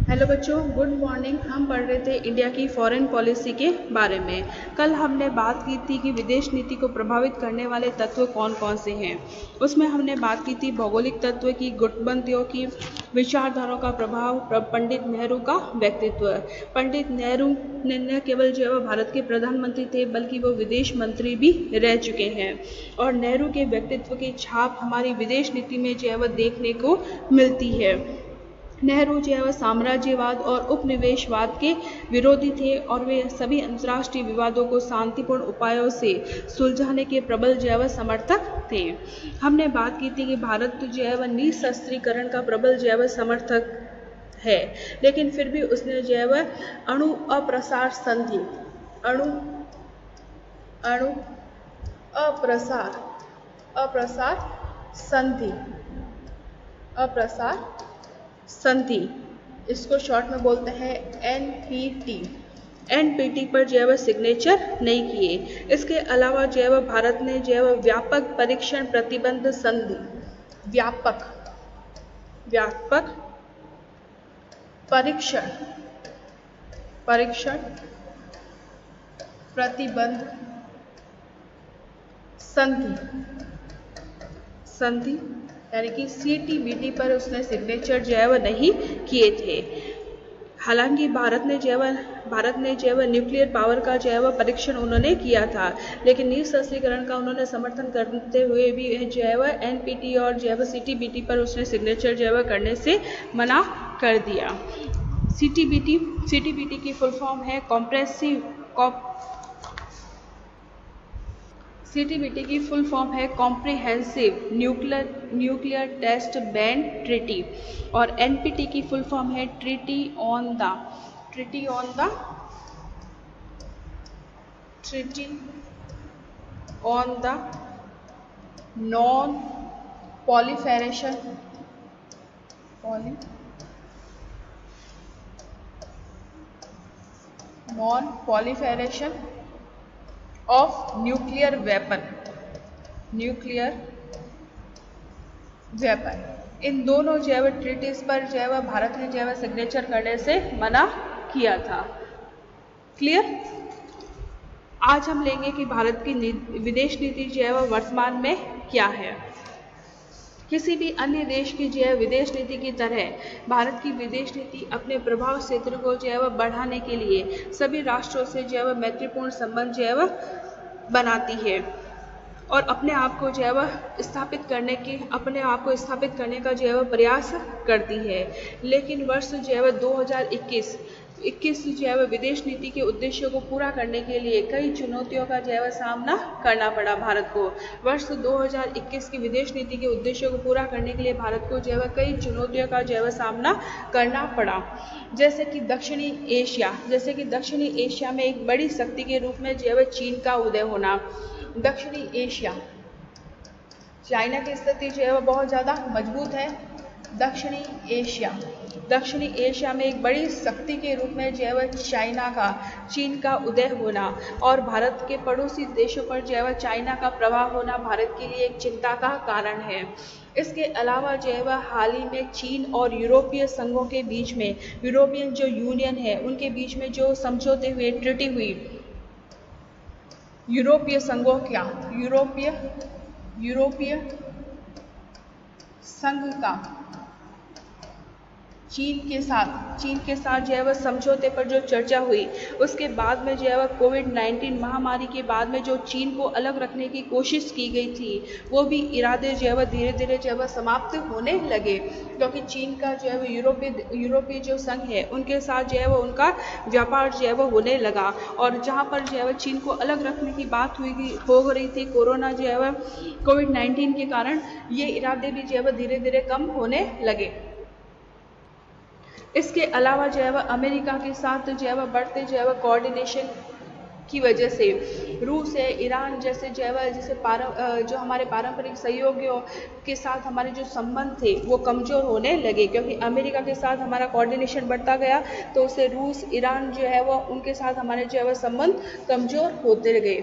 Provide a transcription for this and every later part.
Hello बच्चों, good morning. हम पढ़ रहे थे इंडिया की फॉरेन पॉलिसी के बारे में। कल हमने बात की थी कि विदेश नीति को प्रभावित करने वाले तत्व कौन कौन से हैं। उसमें हमने बात की थी भौगोलिक तत्व की, गुटबंदियों की, विचारधाराओं का प्रभाव, पंडित नेहरू का व्यक्तित्व। पंडित नेहरू ने न केवल जो है भारत के प्रधानमंत्री थे बल्कि वो विदेश मंत्री भी रह चुके हैं। और नेहरू के व्यक्तित्व की छाप हमारी विदेश नीति में जो है देखने को मिलती है। नेहरू जो है वह साम्राज्यवाद और उपनिवेशवाद के विरोधी थे और वे सभी अंतर्राष्ट्रीय विवादों को शांतिपूर्ण उपायों से सुलझाने के प्रबल जो है वह समर्थक थे। हमने बात की थी कि भारत जो है वह निशस्त्रीकरण का प्रबल जो है वह समर्थक है, लेकिन फिर भी उसने जो है वह अणु अप्रसार संधि अणु अणु अप्रसार संधि, इसको शॉर्ट में बोलते हैं एनपीटी पर जो है वह सिग्नेचर नहीं किए। इसके अलावा जो है वह भारत ने जो है वह व्यापक परीक्षण प्रतिबंध संधि व्यापक परीक्षण प्रतिबंध संधि यानी कि CTBT पर उसने सिग्नेचर जो है वह नहीं किए थे। हालांकि भारत ने जो है वह न्यूक्लियर पावर का जो है वह परीक्षण उन्होंने किया था, लेकिन निशस्त्रीकरण का उन्होंने समर्थन करते हुए भी जो है वह NPT और जो है वह CTBT पर उसने सिग्नेचर जो है वह करने से मना कर दिया। CTBT की फुल फॉर्म है CTBT की फुल फॉर्म है comprehensive nuclear test ban treaty और NPT की फुल फॉर्म है treaty on the non proliferation of nuclear weapon. इन दोनों जो है ट्रीटीज पर जो है भारत ने जो है सिग्नेचर करने से मना किया था। क्लियर? आज हम लेंगे कि भारत की विदेश नीति जो है वर्तमान में क्या है। किसी भी अन्य देश की जो है विदेश नीति की तरह भारत की विदेश नीति अपने प्रभाव क्षेत्र को जो है बढ़ाने के लिए सभी राष्ट्रों से जो है मैत्रीपूर्ण संबंध जो है बनाती है और अपने आप को जो है स्थापित करने का जो है प्रयास करती है। लेकिन वर्ष जो है 2021 जो है विदेश नीति के उद्देश्यों को पूरा करने के लिए कई चुनौतियों का जो है सामना करना पड़ा भारत को। वर्ष 2021 की विदेश नीति के उद्देश्यों को पूरा करने के लिए भारत को जो है कई चुनौतियों का जो है सामना करना पड़ा। जैसे कि दक्षिणी एशिया में एक बड़ी शक्ति के रूप में जो है चीन का उदय होना। दक्षिणी एशिया, चाइना की स्थिति जो है बहुत ज़्यादा मजबूत है। दक्षिणी एशिया में एक बड़ी शक्ति के रूप में जो है चीन का उदय होना और भारत के पड़ोसी देशों पर जो है चाइना का प्रभाव होना भारत के लिए एक चिंता का कारण है। इसके अलावा जो है हाल ही में चीन और यूरोपीय संघों के बीच में, यूरोपियन जो यूनियन है उनके बीच में जो समझौते हुए, ट्रीटी हुई, यूरोपीय संघ का चीन के साथ जो है समझौते पर जो चर्चा हुई, उसके बाद में जो है कोविड-19 महामारी के बाद में जो चीन को अलग रखने की कोशिश की गई थी, वो भी इरादे जो है धीरे धीरे जो है समाप्त होने लगे, क्योंकि चीन का जो है यूरोपीय जो संघ है उनके साथ जो है उनका व्यापार जो है होने लगा और जहाँ पर जो है चीन को अलग रखने की बात हो रही थी, कोरोना जो है कोविड-19 के कारण ये इरादे भी जो है धीरे धीरे कम होने लगे। इसके अलावा जो है अमेरिका के साथ जो है बढ़ते जो है कोऑर्डिनेशन की वजह से रूस है, ईरान जैसे जो है जो हमारे पारंपरिक सहयोगियों के साथ हमारे जो संबंध थे वो कमज़ोर होने लगे, क्योंकि अमेरिका के साथ हमारा कोऑर्डिनेशन बढ़ता गया तो उससे रूस, ईरान जो है उनके साथ हमारे जो है संबंध कमज़ोर होते गए।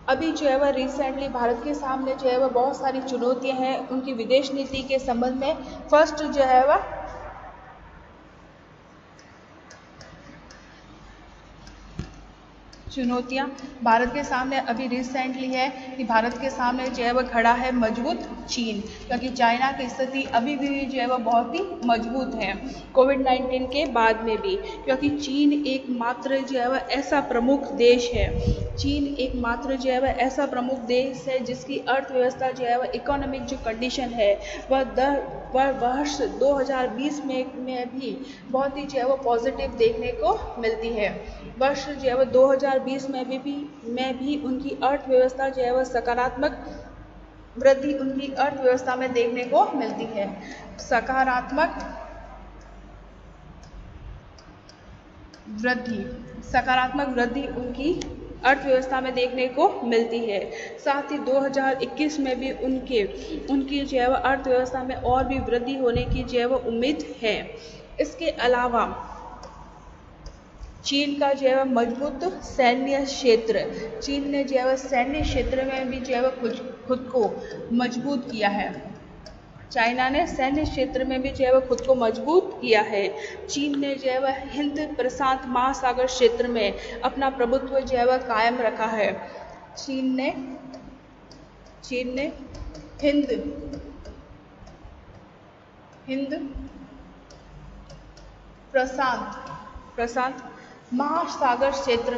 अभी जो है रिसेंटली भारत के सामने जो है बहुत सारी चुनौतियाँ हैं उनकी विदेश नीति के संबंध में। फर्स्ट जो है चुनौतियां भारत के सामने अभी रिसेंटली है कि भारत के सामने जो है वह खड़ा है मजबूत चीन, क्योंकि चाइना की स्थिति अभी भी जो है वह बहुत ही मजबूत है कोविड-19 के बाद में भी, क्योंकि चीन एकमात्र जो है वह ऐसा प्रमुख देश है, चीन एकमात्र जो है वह ऐसा प्रमुख देश है जिसकी अर्थव्यवस्था जो है वह इकोनॉमिक जो कंडीशन है वह वर्ष 2020 में भी बहुत ही जो है वो पॉजिटिव देखने को मिलती है। वर्ष जो है वो 2020 में भी उनकी अर्थव्यवस्था जो है वह सकारात्मक वृद्धि उनकी अर्थव्यवस्था में देखने को मिलती है। सकारात्मक वृद्धि उनकी अर्थव्यवस्था में देखने को मिलती है। साथ ही 2021 में भी उनकी जो है वह अर्थव्यवस्था में और भी वृद्धि होने की जो है वह उम्मीद है। इसके अलावा चीन का जो है वह मजबूत सैन्य क्षेत्र, चीन ने जो है वह सैन्य क्षेत्र में भी जो है वह खुद को मजबूत किया है। चाइना ने सैन्य क्षेत्र में भी जो है वह खुद को मजबूत किया है। चीन ने जो है वह हिंद प्रशांत महासागर क्षेत्र में अपना प्रभुत्व जो है वह कायम रखा है। चीन ने हिंद प्रशांत महासागर क्षेत्र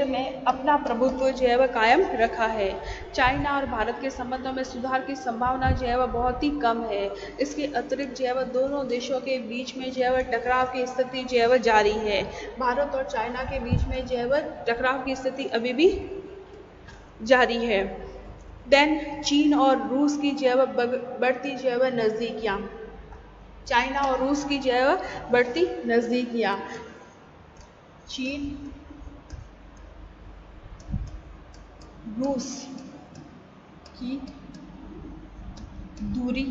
में अपना प्रभुत्व जो है वह कायम रखा है। चाइना और भारत के संबंधों में सुधार की संभावना जो है वह बहुत ही कम है। इसके अतिरिक्त जो है वह दोनों देशों के बीच में जो है वह टकराव की स्थिति जो है वह जारी है। भारत और चाइना के बीच में जो है वह टकराव की स्थिति अभी भी जारी है। देन चीन और रूस की जो है वह बढ़ती जो है वह नज़दीकियाँ, चाइना और रूस की जो है वह बढ़ती नज़दीकियाँ, चीन रूस की दूरी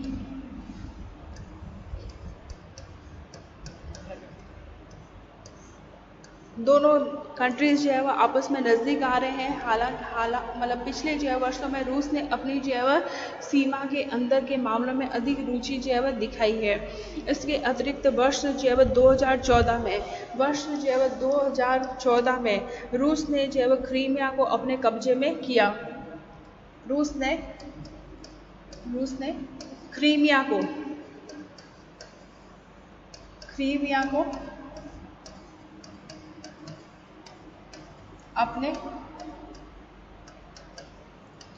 दोनों कंट्रीज जो है वह आपस में नज़दीक आ रहे हैं। हालांकि मतलब पिछले जो है वर्षों में रूस ने अपनी जो है वह सीमा के अंदर के मामलों में अधिक रुचि जो है वह दिखाई है। इसके अतिरिक्त वर्ष जो है वह 2014 में रूस ने जो है वह क्रीमिया को अपने कब्जे में किया। रूस ने क्रीमिया को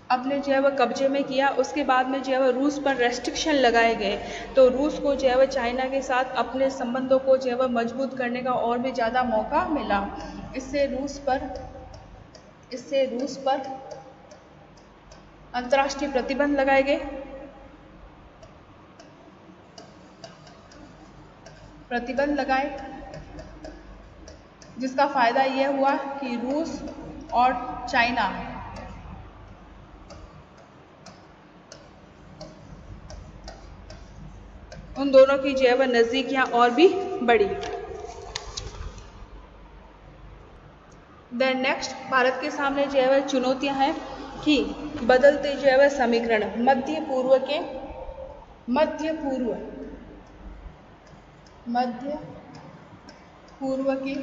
अपने जो है वह कब्जे में किया। उसके बाद में जो है वह रूस पर रेस्ट्रिक्शन लगाए गए, तो रूस को जो है वह चाइना के साथ अपने संबंधों को जो है वह मजबूत करने का और भी ज़्यादा मौका मिला। इससे रूस पर अंतर्राष्ट्रीय प्रतिबंध लगाए गए। जिसका फायदा यह हुआ कि रूस और चाइना उन दोनों की जो है वह नज़दीकियाँ और भी बढ़ी। देन नेक्स्ट भारत के सामने जो है वह चुनौतियाँ हैं कि बदलते जो है वह समीकरण, मध्य पूर्व के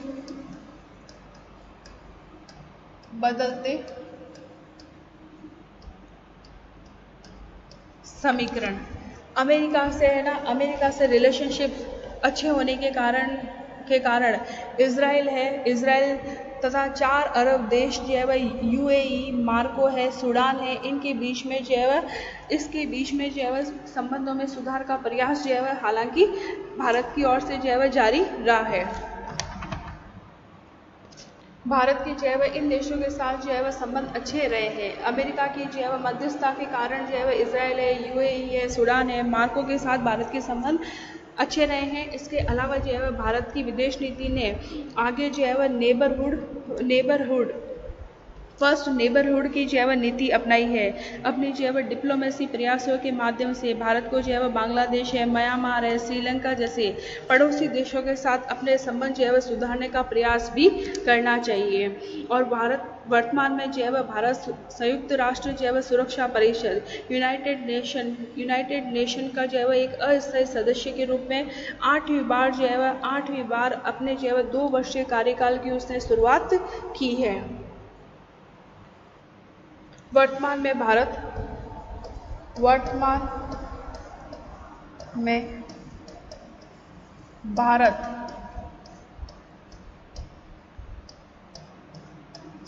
बदलते समीकरण। अमेरिका से रिलेशनशिप अच्छे होने के कारण इजराइल तथा 4 अरब देश जो है वह UAE, मार्को है, सूडान है, इसके बीच में जो है वह संबंधों में सुधार का प्रयास जो है वह हालांकि भारत की ओर से जो है वह जारी रहा है। भारत के जो है वह इन देशों के साथ जो है वह संबंध अच्छे रहे हैं। अमेरिका की जो है वह मध्यस्थता के कारण जो है वह इजराइल है, UAE है, सूडान है, मार्को के साथ भारत के संबंध अच्छे रहे हैं। इसके अलावा जो है वह भारत की विदेश नीति ने आगे जो है वह नेबरहुड की जो है वह नीति अपनाई है। अपनी जो है वह डिप्लोमेसी प्रयासों के माध्यम से भारत को जो है वह बांग्लादेश है, म्यांमार है, श्रीलंका जैसे पड़ोसी देशों के साथ अपने संबंध जो है वह सुधारने का प्रयास भी करना चाहिए। और भारत वर्तमान में जो है वह भारत संयुक्त राष्ट्र जो है वह सुरक्षा परिषद यूनाइटेड नेशन का जो है वह एक अस्थायी सदस्य के रूप में 8वीं बार अपने जो है वह 2 वर्षीय कार्यकाल की उसने शुरुआत की है। वर्तमान में भारत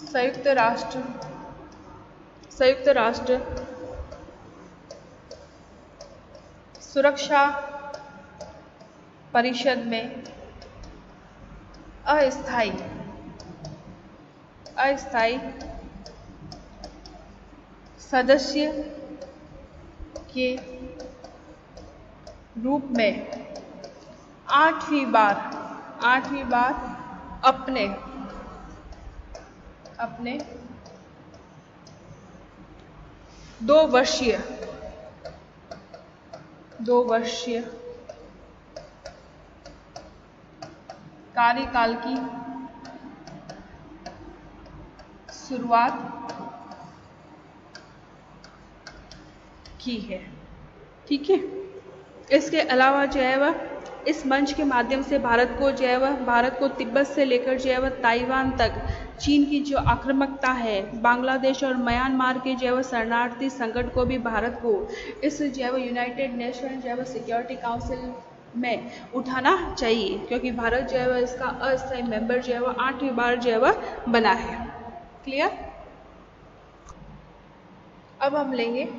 संयुक्त राष्ट्र सुरक्षा परिषद में अस्थायी सदस्य के रूप में 8वीं बार अपने 2 वर्षीय कार्यकाल की शुरुआत की है। ठीक है, इसके अलावा जो है वह इस मंच के माध्यम से भारत को तिब्बत से लेकर जो है वह ताइवान तक चीन की जो आक्रामकता है, बांग्लादेश और म्यांमार के जो है वह शरणार्थी संकट को भी भारत को इस जो है वह यूनाइटेड नेशन जो है वह सिक्योरिटी काउंसिल में उठाना चाहिए, क्योंकि भारत जो है वह इसका अस्थायी मेंबर जो है वह 8वीं बार जो है वह बना है। क्लियर? अब हम लेंगे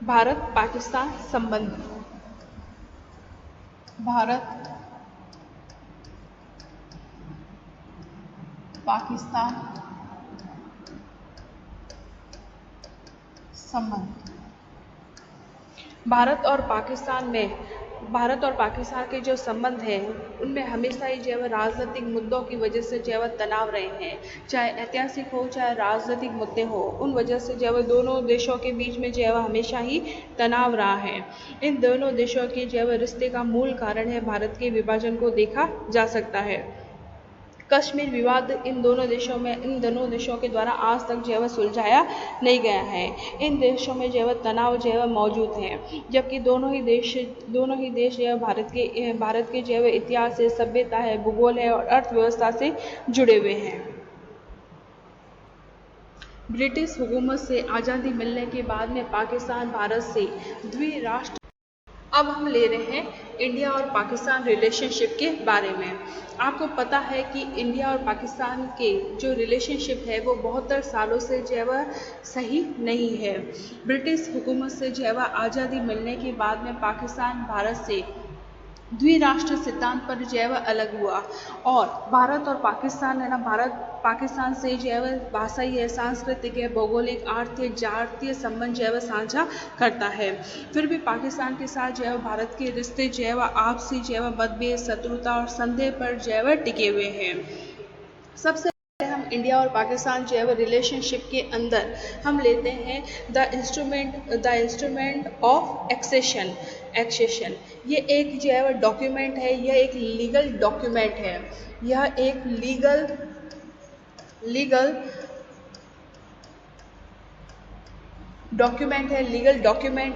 भारत पाकिस्तान संबंध। भारत पाकिस्तान संबंध। भारत और पाकिस्तान के जो संबंध हैं उनमें हमेशा ही जो है राजनीतिक मुद्दों की वजह से जो है तनाव रहे हैं, चाहे ऐतिहासिक हो चाहे राजनीतिक मुद्दे हो, उन वजह से जो है दोनों देशों के बीच में जो है हमेशा ही तनाव रहा है। इन दोनों देशों के जो है रिश्ते का मूल कारण है भारत के विभाजन को देखा जा सकता है। कश्मीर विवाद इन दोनों देशों के द्वारा आज तक जो है सुलझाया नहीं गया है। इन देशों में जो है तनाव जो है मौजूद है, जबकि दोनों ही देश जो है भारत के जो है इतिहास है, सभ्यता है, भूगोल है और अर्थव्यवस्था से जुड़े हुए हैं। ब्रिटिश हुकूमत से आज़ादी मिलने के बाद में पाकिस्तान भारत से द्विराष्ट्र। अब हम ले रहे हैं इंडिया और पाकिस्तान रिलेशनशिप के बारे में। आपको पता है कि इंडिया और पाकिस्तान के जो रिलेशनशिप है वो 72 सालों से जो है वह सही नहीं है। ब्रिटिश हुकूमत से जो है वह आज़ादी मिलने के बाद में पाकिस्तान भारत से द्विराष्ट्र सिद्धांत पर जो है वह अलग हुआ और भारत और पाकिस्तान है ना, भारत पाकिस्तान से जो है वह भाषाई है, सांस्कृतिक है, भौगोलिक, आर्थिक, जातीय संबंध जो है वह साझा करता है। फिर भी पाकिस्तान के साथ जो है भारत के रिश्ते जो है वह आपसी जो है वह मतभेद, शत्रुता और संदेह पर जो है वह टिके हुए हैं। सबसे हम इंडिया और पाकिस्तान जो है रिलेशनशिप के अंदर हम लेते हैं द इंस्ट्रूमेंट ऑफ एक्सेशन। ये एक जो है डॉक्यूमेंट है, यह एक लीगल डॉक्यूमेंट है, यह एक लीगल डॉक्यूमेंट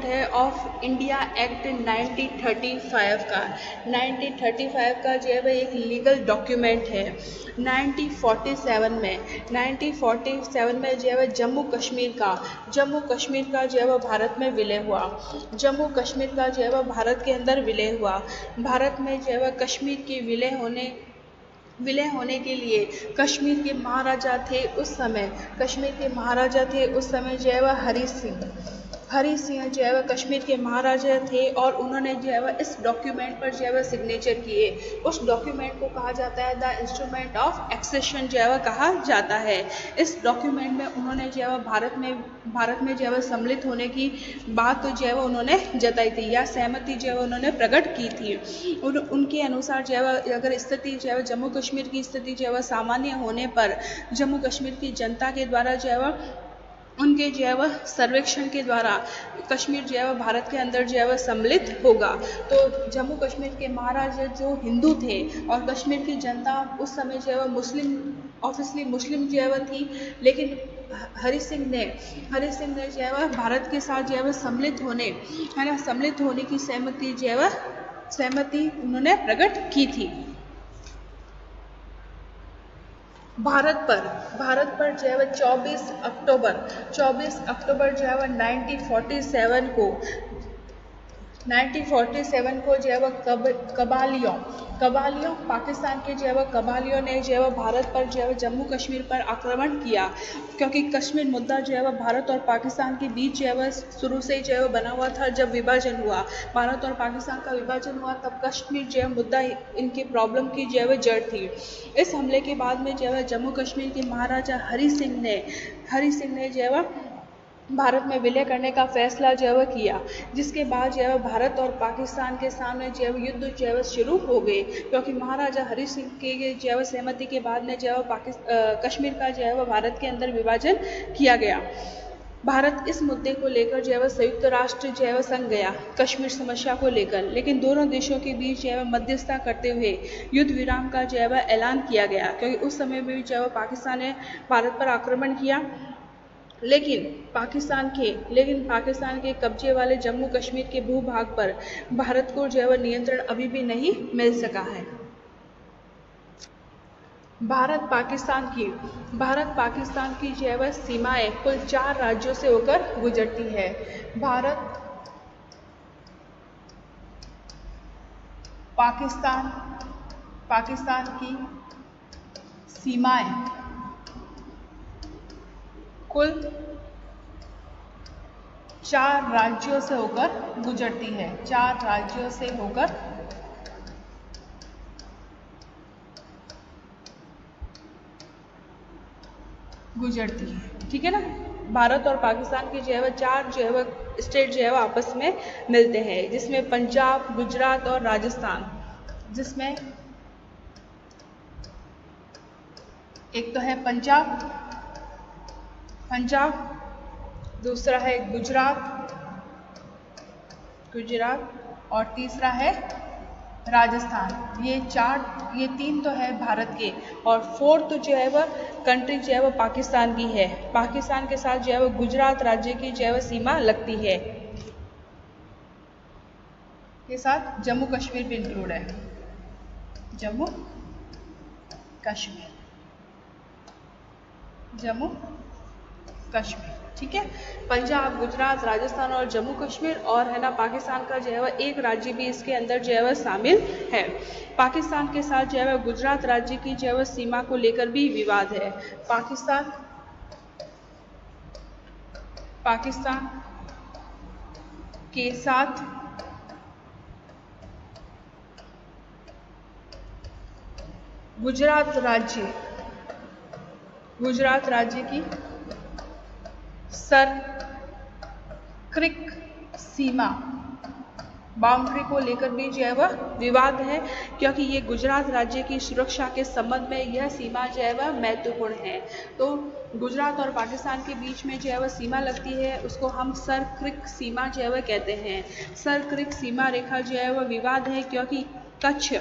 है ऑफ इंडिया एक्ट 1935 का। 1935 का जो है वह एक लीगल डॉक्यूमेंट है। 1947 में जो है वह जम्मू कश्मीर का जो है वह भारत में विलय हुआ। जम्मू कश्मीर का जो है वह भारत के अंदर विलय हुआ। भारत में जो है वह कश्मीर के विलय होने के लिए कश्मीर के महाराजा थे उस समय जो है वह हरी सिंह जो है वह कश्मीर के महाराजा थे और उन्होंने जो है वह इस डॉक्यूमेंट पर जो है वह सिग्नेचर किए। उस डॉक्यूमेंट को कहा जाता है द इंस्ट्रूमेंट ऑफ एक्सेशन जो है वह कहा जाता है। इस डॉक्यूमेंट में उन्होंने जो है वह भारत में जो है वह सम्मिलित होने की बात तो जो है वह उन्होंने जताई थी या सहमति जो है वह उन्होंने प्रकट की थी। उनके अनुसार जो है वह अगर स्थिति जो है वह जम्मू कश्मीर की स्थिति जो है वह सामान्य होने पर जम्मू कश्मीर की जनता के द्वारा जो है वह उनके जो है वह सर्वेक्षण के द्वारा कश्मीर जो है वह भारत के अंदर जो है वह सम्मिलित होगा। तो जम्मू कश्मीर के महाराजा जो हिंदू थे और कश्मीर की जनता उस समय जो है वह ऑब्वियसली मुस्लिम जो है वह थी, लेकिन हरि सिंह ने जो है वह भारत के साथ जो है वह सम्मिलित होने की सहमति उन्होंने प्रकट की थी। भारत पर जो है वह 24 अक्टूबर जो है वह 1947 को जो है वह कबालियों पाकिस्तान के जो है वह कबालियों ने जो है वह भारत पर जो है वह जम्मू कश्मीर पर आक्रमण किया, क्योंकि कश्मीर मुद्दा जो है वह भारत और पाकिस्तान के बीच जो है वह शुरू से जो है वह बना हुआ था। जब विभाजन हुआ, भारत और पाकिस्तान का विभाजन हुआ, तब कश्मीर जो है मुद्दा इनकी प्रॉब्लम की जो है वह जड़ थी। इस हमले के बाद में जो है वह जम्मू कश्मीर के महाराजा हरि सिंह ने जो है वह भारत में विलय करने का फैसला जो है वह किया, जिसके बाद जो है वह भारत और पाकिस्तान के सामने जो है वह युद्ध जो है वह शुरू हो गए, क्योंकि महाराजा हरि सिंह के जो है वह सहमति के बाद में जो है वह कश्मीर का जो है वह भारत के अंदर विभाजन किया गया। भारत इस मुद्दे को लेकर जो है वह संयुक्त राष्ट्र जो है वह संघ गया कश्मीर समस्या को लेकर, लेकिन दोनों देशों के बीच जो है वह मध्यस्थता करते हुए युद्ध विराम का जो है वह ऐलान किया गया, क्योंकि उस समय में भी जो है वह पाकिस्तान ने भारत पर आक्रमण किया, लेकिन पाकिस्तान के कब्जे वाले जम्मू कश्मीर के भूभाग पर भारत को जो है वह नियंत्रण अभी भी नहीं मिल सका है। भारत पाकिस्तान की जो है वह सीमाएं कुल 4 राज्यों से होकर गुजरती है। भारत पाकिस्तान की सीमाएं कुल 4 राज्यों से होकर गुजरती है। 4 राज्यों से होकर गुजरती है, ठीक है ना। भारत और पाकिस्तान की जो है वह 4 जो है वह स्टेट जो है वह आपस में मिलते हैं, जिसमें पंजाब, गुजरात और राजस्थान, जिसमें एक तो है पंजाब, दूसरा है गुजरात और तीसरा है राजस्थान। ये 3 तो है भारत के, और 4th जो है वह कंट्री जो है वह पाकिस्तान की है। पाकिस्तान के साथ जो है वह गुजरात राज्य की जो है वह सीमा लगती है, के साथ जम्मू कश्मीर भी इंक्लूड है। जम्मू कश्मीर, ठीक है। पंजाब, गुजरात, राजस्थान और जम्मू कश्मीर, और है ना पाकिस्तान का जो है वह एक राज्य भी इसके अंदर जो है वह शामिल है। पाकिस्तान के साथ जो है वह गुजरात राज्य की जो है वह सीमा को लेकर भी विवाद है। पाकिस्तान के साथ गुजरात राज्य की क्रिक सीमा बाउंड्री को लेकर भी जो है वह विवाद है, क्योंकि ये गुजरात राज्य की सुरक्षा के संबंध में यह सीमा जो है वह महत्वपूर्ण है। तो गुजरात और पाकिस्तान के बीच में जो है वह सीमा लगती है, उसको हम सर क्रिक सीमा जो है वह कहते हैं। सर क्रिक सीमा रेखा जो है वह विवाद है, क्योंकि कच्छ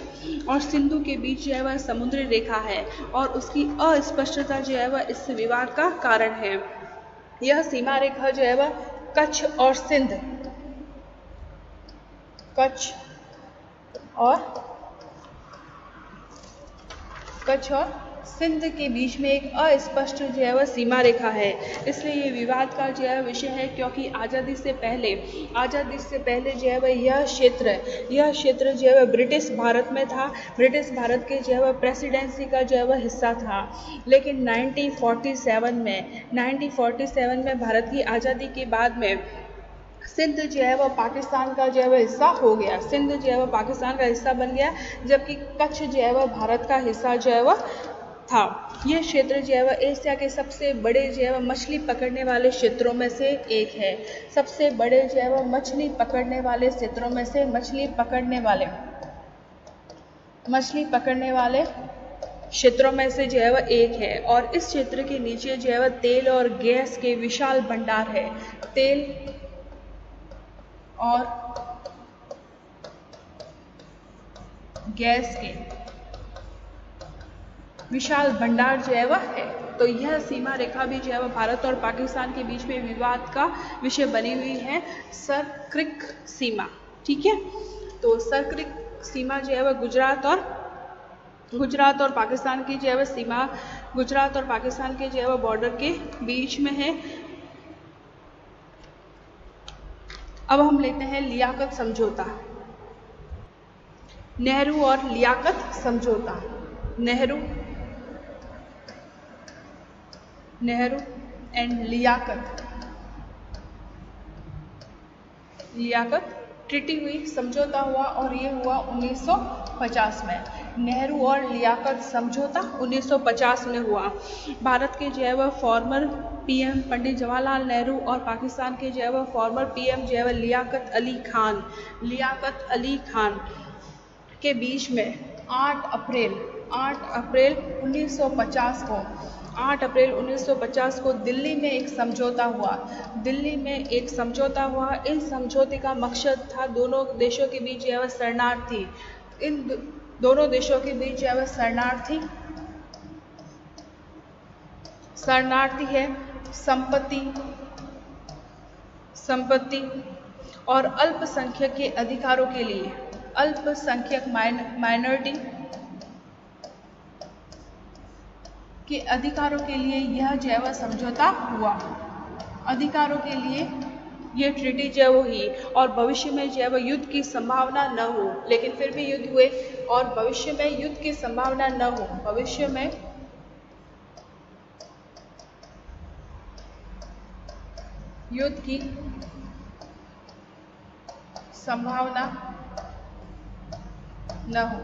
और सिंधु के बीच जो है वह समुद्री रेखा है, और उसकी अस्पष्टता जो है वह इस विवाद का कारण है। यह सीमा रेखा जो है वह कच्छ और सिंध के बीच में एक अस्पष्ट जो है वह सीमा रेखा है। इसलिए ये विवाद का जो है विषय है, क्योंकि आज़ादी से पहले जो है वह यह क्षेत्र जो है वह ब्रिटिश भारत में था। ब्रिटिश भारत के जो है वह प्रेसिडेंसी का जो है वह हिस्सा था। लेकिन 1947 में भारत की आज़ादी के बाद में सिंध जो है वह पाकिस्तान का जो है वह हिस्सा हो गया। सिंध जो है वह पाकिस्तान का हिस्सा बन गया, जबकि कच्छ जो है वह भारत का हिस्सा जो है वह था। यह क्षेत्र जो है वह एशिया के सबसे बड़े जो है वह मछली पकड़ने वाले क्षेत्रों में से एक है। सबसे बड़े जो है वह मछली पकड़ने वाले क्षेत्रों में से मछली पकड़ने वाले क्षेत्रों में से जो है वह एक है और इस क्षेत्र के नीचे जो है वह तेल और गैस के विशाल भंडार है। तेल और गैस के विशाल भंडार जो है वह है। तो यह सीमा रेखा भी जो है वह भारत और पाकिस्तान के बीच में विवाद का विषय बनी हुई है, सरक्रिक सीमा। ठीक है, तो सरक्रिक सीमा जो है वह गुजरात और पाकिस्तान की जो है वह सीमा, गुजरात और पाकिस्तान के जो है वह बॉर्डर के बीच में है। अब हम लेते हैं लियाकत समझौता। नेहरू और लियाकत समझौता। नेहरू एंड लियाकत ट्रीटी हुई, समझौता हुआ और ये हुआ 1950 में। नेहरू और लियाकत समझौता 1950 में हुआ। भारत के जो है वह फॉर्मर पीएम पंडित जवाहरलाल नेहरू और पाकिस्तान के जो है वह फॉर्मर पीएम जो है वह लियाकत अली खान के बीच में 8 अप्रैल 1950 को दिल्ली में एक समझौता हुआ। इन समझौते का मकसद था दोनों देशों के बीच जो है वह शरणार्थी, इन दोनों देशों के बीच जो है वह शरणार्थी है, संपत्ति और अल्पसंख्यक के अधिकारों के लिए, अल्पसंख्यक माइनॉरिटी के अधिकारों के लिए यह जो है वह समझौता हुआ। अधिकारों के लिए ये ट्रीटी जो है वो हुई और भविष्य में जो है वह युद्ध की संभावना न हो, लेकिन फिर भी युद्ध हुए और भविष्य में युद्ध की संभावना न हो, भविष्य में युद्ध की संभावना न हो,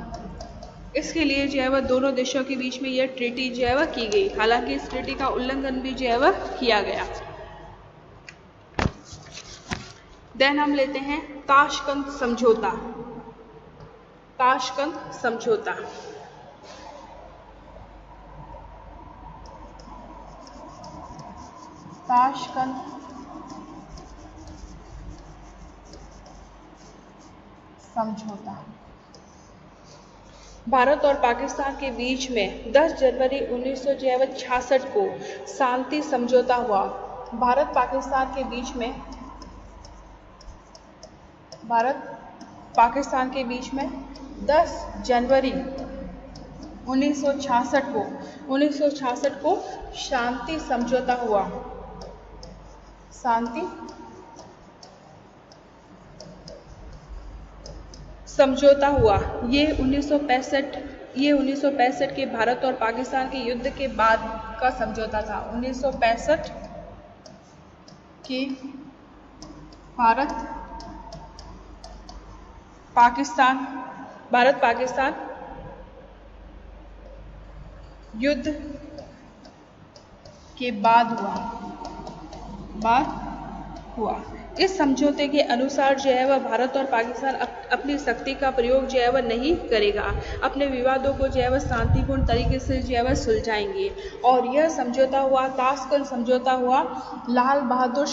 इसके लिए जो है वह दोनों देशों के बीच में यह ट्रीटी जो है वह की गई। हालांकि इस ट्रीटी का उल्लंघन भी जो है वह किया गया। देन हम लेते हैं ताशकंद समझौता। ताशकंद समझौता भारत और पाकिस्तान के बीच में 10 जनवरी 1966 को शांति समझौता हुआ। भारत पाकिस्तान के बीच में 10 जनवरी 1966 को शांति समझौता हुआ। ये 1965 के भारत और पाकिस्तान के युद्ध के बाद का समझौता था। 1965 के भारत पाकिस्तान युद्ध के बाद हुआ। इस समझौते के अनुसार जो है वह भारत और पाकिस्तान अपनी शक्ति का प्रयोग जो है वह नहीं करेगा, अपने विवादों को जो है वह शांतिपूर्ण तरीके से जो है वह सुलझाएंगे। और यह समझौता हुआ, ताशकंद समझौता हुआ लाल बहादुर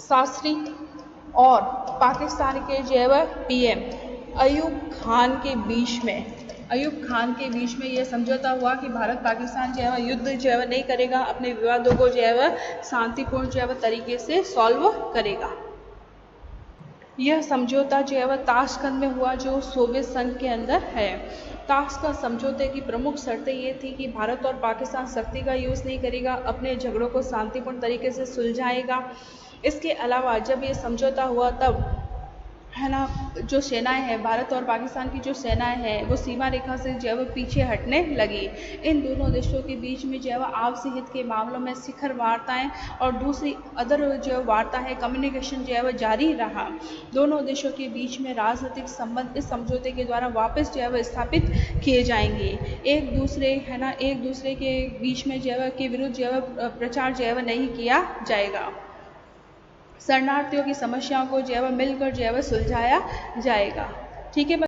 शास्त्री और पाकिस्तान के जो है वह पीएम अयूब खान के बीच में यह समझौता हुआ कि भारत पाकिस्तान जो है वह युद्ध जो है वह नहीं करेगा, अपने विवादों को जो है वह शांतिपूर्ण जो है वह तरीके से सॉल्व करेगा। यह समझौता जो है वह ताशकंद में हुआ, जो सोवियत संघ के अंदर है। ताशकंद समझौते की प्रमुख शर्तें ये थी कि भारत और पाकिस्तान शक्ति का यूज़ नहीं करेगा, अपने झगड़ों को शांतिपूर्ण तरीके से सुलझाएगा। इसके अलावा जब ये समझौता हुआ तब है ना, जो सेनाएं हैं, भारत और पाकिस्तान की जो सेनाएं हैं वो सीमा रेखा से जो है वो पीछे हटने लगी। इन दोनों देशों के बीच में जो है वह आपसी हित के मामलों में शिखर वार्ताएं और दूसरी अदर जो वार्ता है, कम्युनिकेशन जो है वह जारी रहा। दोनों देशों के बीच में राजनीतिक संबंध इस समझौते के द्वारा वापस जो है वह स्थापित किए जाएंगे। एक दूसरे के बीच में जो है के विरुद्ध जो है प्रचार जो है वह नहीं किया जाएगा। शरणार्थियों की समस्याओं को जो है वह मिलकर जो है वह सुलझाया जाएगा। ठीक है।